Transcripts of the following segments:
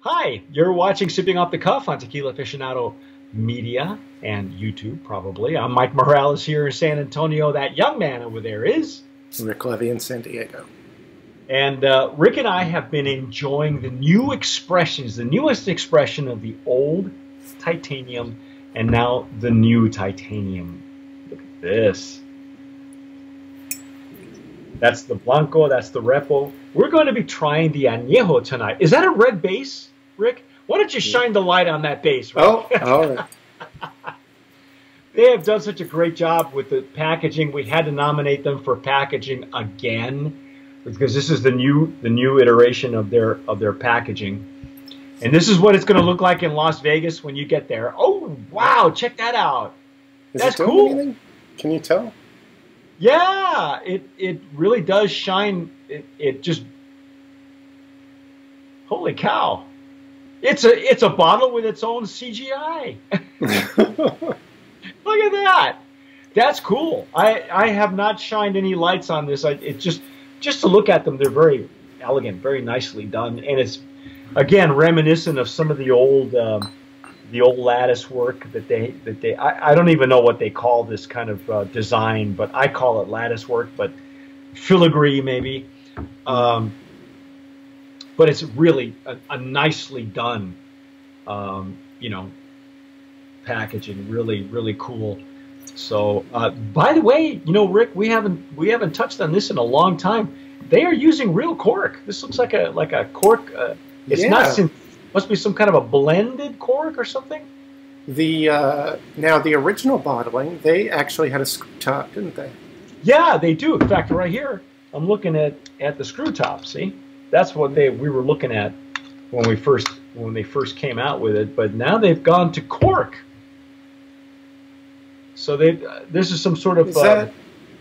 Hi, you're watching Sipping Off the Cuff on Tequila Aficionado Media and YouTube, probably. I'm Mike Morales here in San Antonio. That young man over there is Rick Levy in San Diego. And Rick and I have been enjoying the new expressions, the newest expression of the old titanium and now the new titanium. Look at this. That's the Blanco, that's the Repo. We're going to be trying the Anejo tonight. Is that a red base, Rick? Why don't you shine the light on that base, Rick? Oh, all right. They have done such a great job with the packaging. We had to nominate them for packaging again because this is the new iteration of their packaging. And this is what it's going to look like in Las Vegas when you get there. Oh, wow, check that out. That's cool. Anything? Can you tell? Yeah, it really does shine. It just, holy cow. It's a bottle with its own CGI. Look at that. That's cool. I have not shined any lights on this. It just to look at them, they're very elegant, very nicely done, and it's again reminiscent of some of the old lattice work that I don't even know what they call this kind of design, but I call it lattice work, but filigree maybe. But it's really a nicely done, packaging. Really cool. So, by the way, Rick, we haven't touched on this in a long time. They are using real cork. This looks like a cork. It's not. Must be some kind of a blended cork or something. Now the original bottling, they actually had a screw top, didn't they? Yeah, they do. In fact, right here, I'm looking at the screw top. See, that's what we were looking at when they first came out with it. But now they've gone to cork. So this is some sort of is that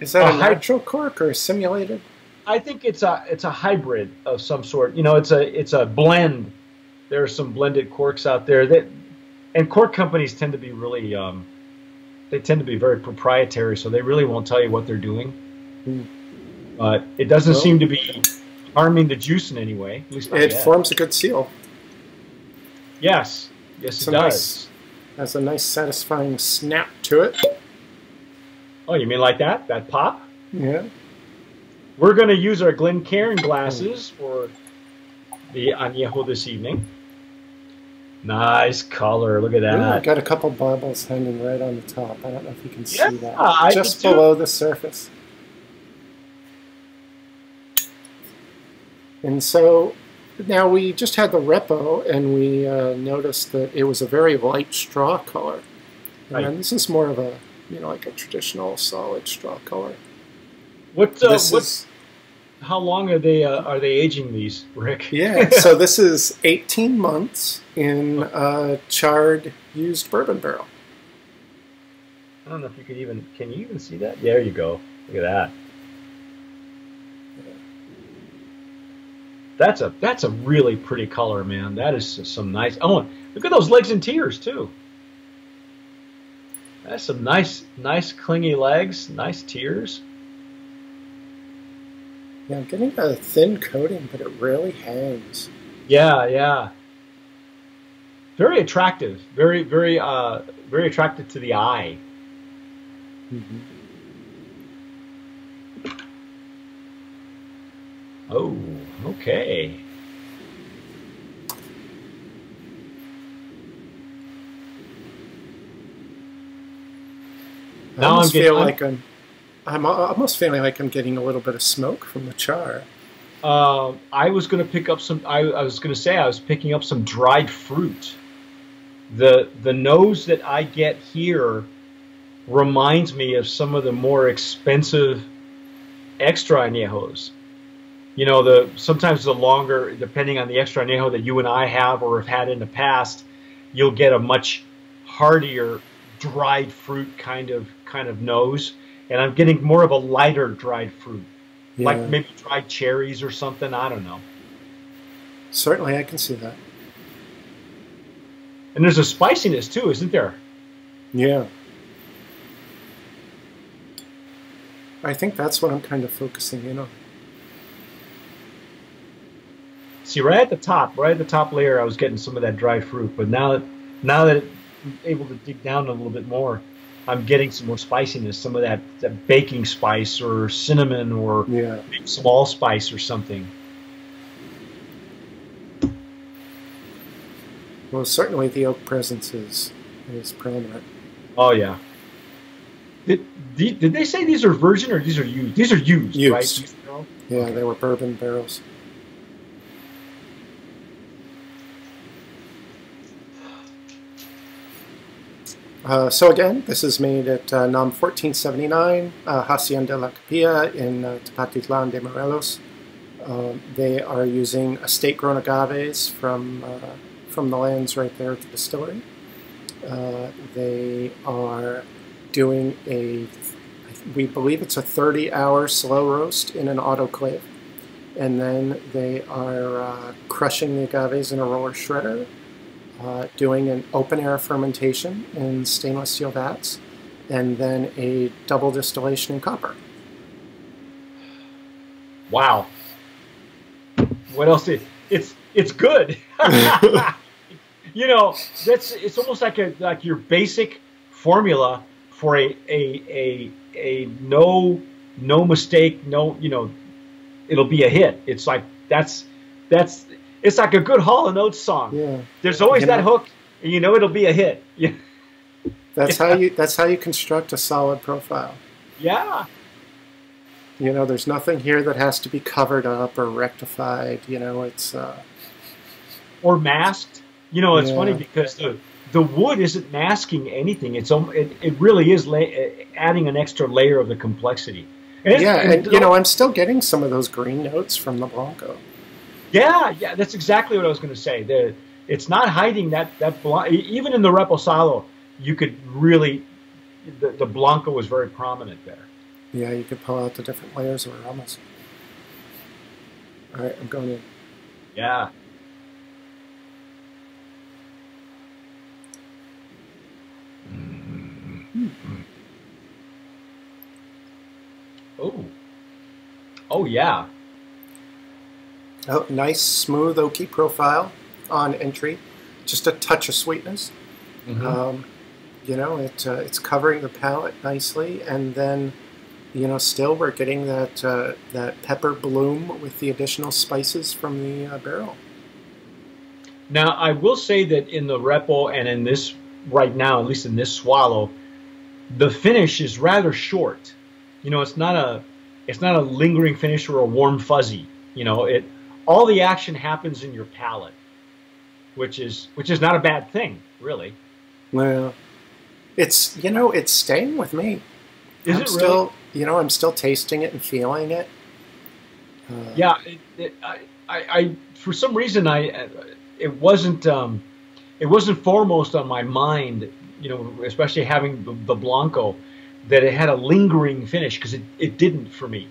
a natural cork or a simulated? I think it's a hybrid of some sort. It's a blend. There are some blended corks out there and cork companies tend to be really they tend to be very proprietary, so they really won't tell you what they're doing. But it doesn't seem to be harming the juice in any way. At least not it yet. Forms a good seal. Yes, it does. Has a nice satisfying snap to it. Oh, you mean like that? That pop? Yeah. We're going to use our Glencairn glasses for the Anejo this evening. Nice color. Look at that. Ooh, got a couple bubbles hanging right on the top. I don't know if you can see that. Just I below the surface. And so now we just had the Repo, and we noticed that it was a very light straw color. And then this is more of a, like a traditional solid straw color. How long are they aging these, Rick? Yeah, so this is 18 months in a charred used bourbon barrel. I don't know if you can you even see that? There you go. Look at that. That's a really pretty color, man. That is some nice. Oh, look at those legs and tears too. That's some nice clingy legs, nice tears. Yeah, I'm getting a thin coating, but it really hangs. Yeah. Very attractive. Very attractive to the eye. Mm-hmm. Oh, okay. I'm almost feeling like I'm getting a little bit of smoke from the char. I was going to pick up some. I was going to say I was picking up some dried fruit. The nose that I get here reminds me of some of the more expensive extra añejos. Sometimes the longer, depending on the extra añejo that you and I have or have had in the past, you'll get a much heartier dried fruit kind of nose. And I'm getting more of a lighter dried fruit, like maybe dried cherries or something. I don't know. Certainly, I can see that. And there's a spiciness too, isn't there? Yeah. I think that's what I'm kind of focusing in on. See, right at the top layer, I was getting some of that dried fruit. But now that I'm able to dig down a little bit more, I'm getting some more spiciness, some of that baking spice or cinnamon or Yeah. maybe some allspice or something. Well, certainly the oak presence is prominent. Oh yeah. Did they say these are virgin or these are used? These are used, Used. right? Used barrel? Yeah, Okay. they were bourbon barrels. So again, this is made at NOM 1479, Hacienda La Capilla in Tepatitlán de Morelos. They are using estate-grown agaves from the lands right there at the distillery. They are doing we believe it's a 30-hour slow roast in an autoclave. And then they are crushing the agaves in a roller shredder, doing an open-air fermentation in stainless steel vats, and then a double distillation in copper. Wow. What else? It's good. You know, it's almost like your basic formula for a no mistake, no, you know, it'll be a hit. It's like it's like a good Hall & Oates song. Yeah. There's always that hook, and you know it'll be a hit. Yeah. That's how you construct a solid profile. Yeah. You know, there's nothing here that has to be covered up or rectified. You know, it's or masked. You know, it's Yeah. funny because the wood isn't masking anything. It really is adding an extra layer of the complexity. And you know, I'm still getting some of those green notes from the Blanco. Yeah, that's exactly what I was going to say. It's not hiding that even in the Reposado, you could really the Blanco was very prominent there. Yeah, you could pull out the different layers of aromas. All right, I'm going in. Yeah. Oh yeah. Oh, nice, smooth, oaky profile on entry. Just a touch of sweetness. Mm-hmm. You know, it's covering the palate nicely, and then, you know, still we're getting that pepper bloom with the additional spices from the barrel. Now, I will say that in the Repo and in this right now, at least in this swallow, the finish is rather short. You know, it's not a lingering finish or a warm fuzzy. You know, all the action happens in your palate, which is not a bad thing, really. Well, it's, you know, it's staying with me. Is it really? You know, I'm still tasting it and feeling it. Yeah, I for some reason it wasn't foremost on my mind. You know, especially having the Blanco, that it had a lingering finish, because it didn't for me.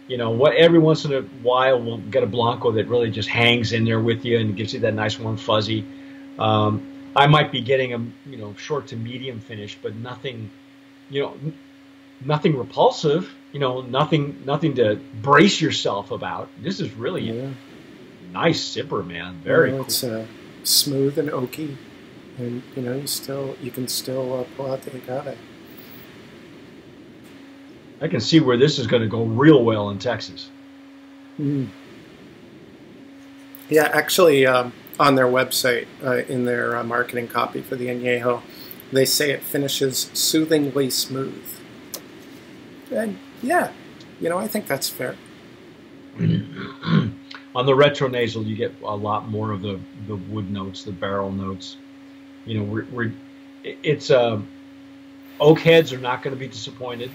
You know, every once in a while we'll get a Blanco that really just hangs in there with you and gives you that nice warm fuzzy. I might be getting a short to medium finish, but nothing, nothing repulsive. You know, nothing to brace yourself about. This is really a nice sipper, man. Very cool. It's smooth and oaky, and you know, you can still pull out the agave. I can see where this is going to go real well in Texas. Mm. Yeah, actually, on their website, in their marketing copy for the Anejo, they say it finishes soothingly smooth. And yeah, you know, I think that's fair. On the retro nasal, you get a lot more of the wood notes, the barrel notes. You know, it's oak heads are not going to be disappointed.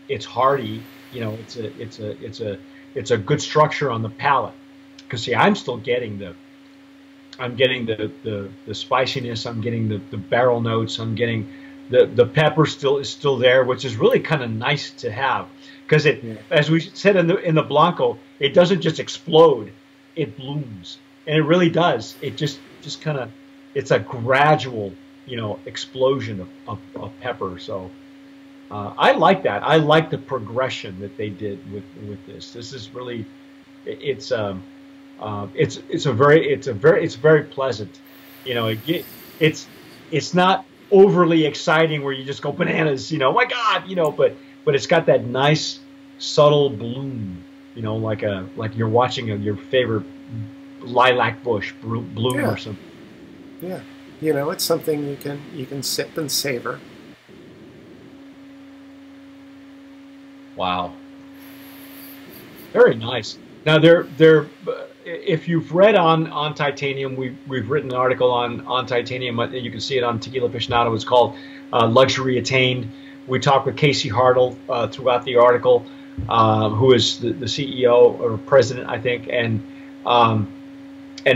It's hardy, you know. It's a good structure on the palate. Because see, I'm getting the spiciness. I'm getting the barrel notes. I'm getting the pepper is still there, which is really kind of nice to have. Because as we said in the Blanco, it doesn't just explode; it blooms, and it really does. It just kind of, it's a gradual, you know, explosion of pepper. So. I like that. I like the progression that they did with this. This is really, it's It's very pleasant. You know, it's not overly exciting where you just go bananas. You know, oh my God, you know, but it's got that nice subtle bloom. You know, like you're watching your favorite lilac bush bloom or something. Yeah, you know, it's something you can sip and savor. Wow, very nice. Now if you've read on titanium, we've written an article on titanium. You can see it on Tequila Aficionado. It's called Luxury Attained. We talked with Casey Hartle throughout the article, who is the CEO or president, I think, and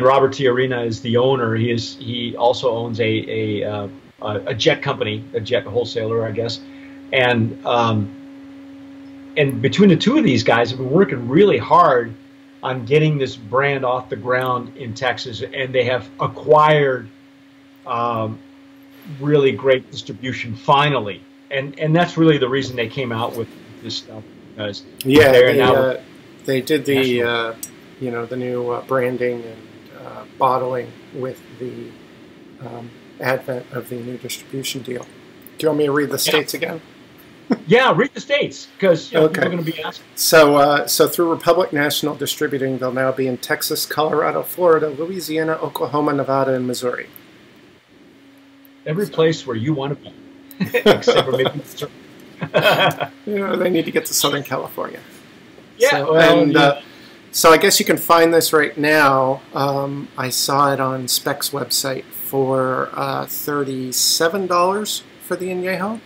Robert Tiarina is the owner. He also owns a jet company, a jet wholesaler, I guess, and between the two of these guys have been working really hard on getting this brand off the ground in Texas, and they have acquired really great distribution finally, and that's really the reason they came out with this stuff, because they did the you know, the new branding and bottling with the advent of the new distribution deal. Do you want me to read the states again? Yeah, read the states, because people are going to be asking. So through Republic National Distributing, they'll now be in Texas, Colorado, Florida, Louisiana, Oklahoma, Nevada, and Missouri. Every place where you want to be, except for maybe. You know, they need to get to Southern California. Yeah, so I guess you can find this right now. I saw it on Spec's website for $37 for the Anejo.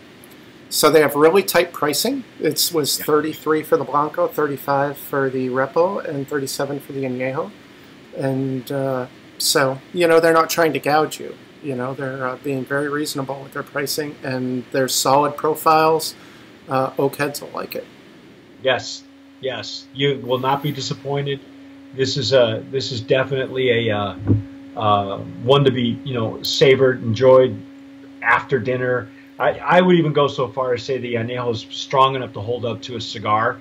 So they have really tight pricing. It was 33 for the Blanco, 35 for the Repo, and 37 for the Anejo. And so, you know, they're not trying to gouge you. You know, they're being very reasonable with their pricing, and they're solid profiles. Oak heads will like it. Yes, yes, you will not be disappointed. This is definitely a one to be, you know, savored, enjoyed after dinner. I would even go so far as say the Anejo is strong enough to hold up to a cigar.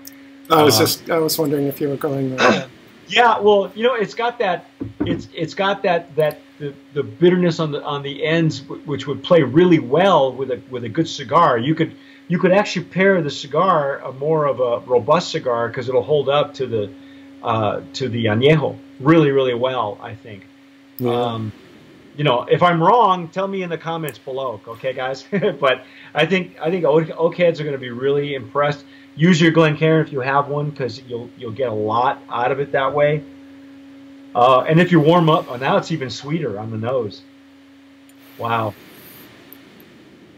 I was wondering if you were going there. Yeah, well, you know, it's got that the bitterness on the ends, which would play really well with a good cigar. You could actually pair the cigar more of a robust cigar, because it'll hold up to the Anejo really well, I think. Yeah. You know, if I'm wrong, tell me in the comments below, okay, guys? But I think oak heads are going to be really impressed. Use your Glencairn if you have one, because you'll get a lot out of it that way. And if you warm up, now it's even sweeter on the nose. Wow.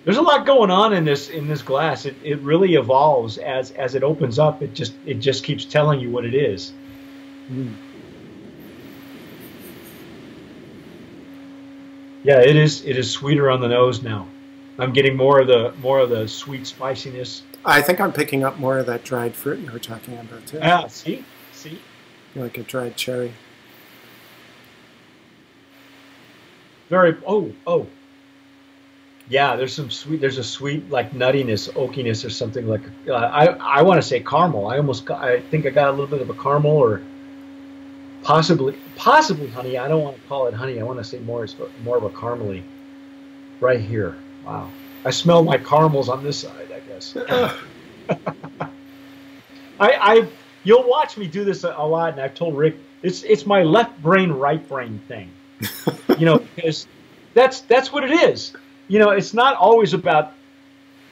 There's a lot going on in this glass. It really evolves as it opens up. It just keeps telling you what it is. Mm. Yeah, it is sweeter on the nose now. I'm getting more of the sweet spiciness. I think I'm picking up more of that dried fruit you were talking about too. Ah, see, like a dried cherry. Very yeah. There's some sweet. There's a sweet like nuttiness, oakiness, or something like. I want to say caramel. I think I got a little bit of a caramel, or possibly honey. I don't want to call it honey. I want to say more of a caramely. Right here. Wow. I smell my caramels on this side, I guess. You'll watch me do this a lot, and I've told Rick it's my left brain, right brain thing. You know, because that's what it is. You know, it's not always about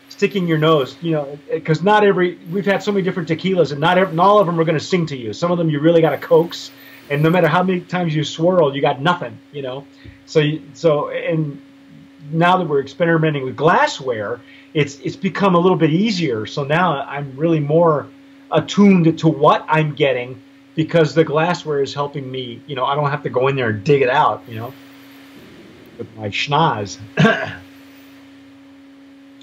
sticking your nose. You know, because we've had so many different tequilas, and not all of them are going to sing to you. Some of them you really got to coax, and no matter how many times you swirl, you got nothing. You know, and now that we're experimenting with glassware, it's become a little bit easier. So now I'm really more attuned to what I'm getting, because the glassware is helping me. You know, I don't have to go in there and dig it out, you know, with my schnoz.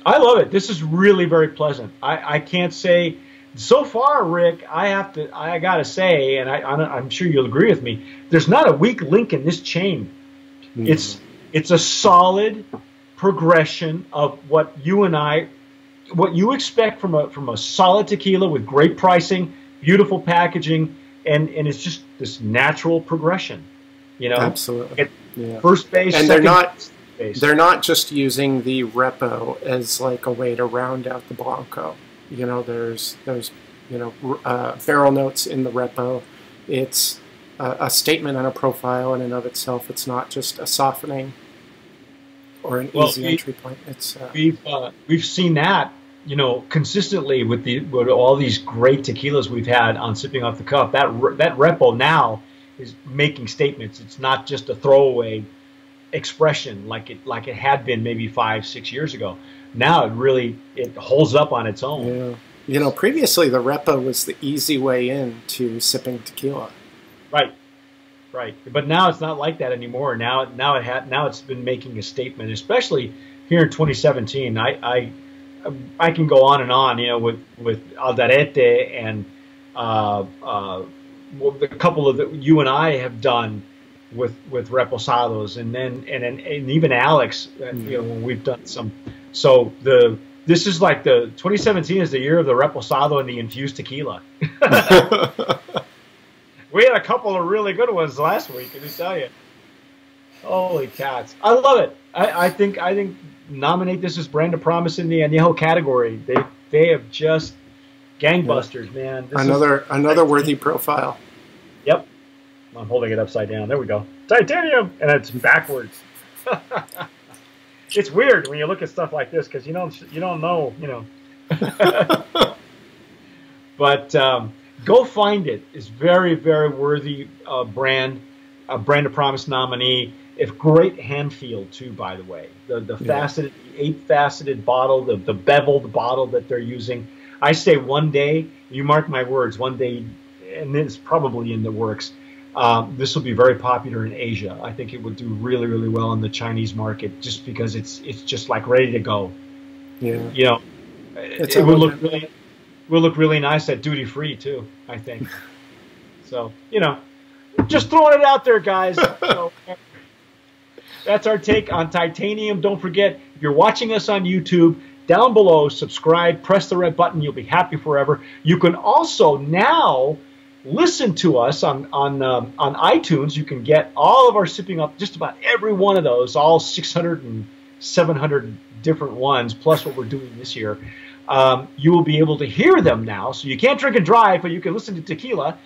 I love it. This is really very pleasant. I can't say so far, Rick. I gotta say, and I'm sure you'll agree with me, there's not a weak link in this chain. Mm-hmm. It's a solid progression of what you expect from a solid tequila with great pricing, beautiful packaging, and it's just this natural progression, you know. Absolutely. Yeah. First base, and second base. They're not just using the repo as like a way to round out the Blanco. You know, there's you know, barrel notes in the repo. It's a statement and a profile in and of itself. It's not just a softening or an easy entry point. It's we've seen that, you know, consistently with all these great tequilas we've had on Sipping Off the Cuff. That repo now is making statements. It's not just a throwaway expression like it had been maybe 5-6 years ago. Now it holds up on its own. Yeah. You know, previously the repo was the easy way in to sipping tequila. Right. But now it's not like that anymore. Now it's been making a statement, especially here in 2017. I can go on and on, you know, with Aldarete and the couple of that you and I have done with reposados, and even Alex, you know, when we've done some. So this is like 2017 is the year of the reposado and the infused tequila. We had a couple of really good ones last week, I can tell you. Holy cats. I love it. I think nominate this as Brand of Promise in the Anejo category. They have just gangbusters, man. Another worthy profile. Yep. I'm holding it upside down. There we go. Titanium! And it's backwards. It's weird when you look at stuff like this because you don't know, you know. But go find it. It's very, very worthy brand, a Brand of Promise nominee. It's great hand feel too, by the way. The faceted, 8-faceted bottle, the beveled bottle that they're using. I say one day, you mark my words, one day, and it's probably in the works. This will be very popular in Asia. I think it would do really, really well in the Chinese market just because it's just like ready to go. Yeah. You know, it will look really nice at duty free too, I think. So, you know, just throwing it out there, guys. So, that's our take on Titanium. Don't forget, if you're watching us on YouTube, down below, subscribe, press the red button. You'll be happy forever. You can also now listen to us on iTunes. You can get all of our Sipping Up, just about every one of those, all 600 and 700 different ones, plus what we're doing this year. You will be able to hear them now. So you can't drink and drive, but you can listen to tequila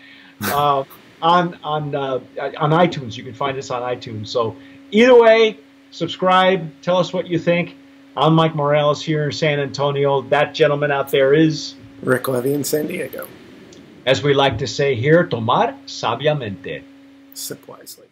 on iTunes. You can find us on iTunes. So either way, subscribe. Tell us what you think. I'm Mike Morales here in San Antonio. That gentleman out there is Rick Levy in San Diego. As we like to say here, tomar sabiamente. Sip wisely.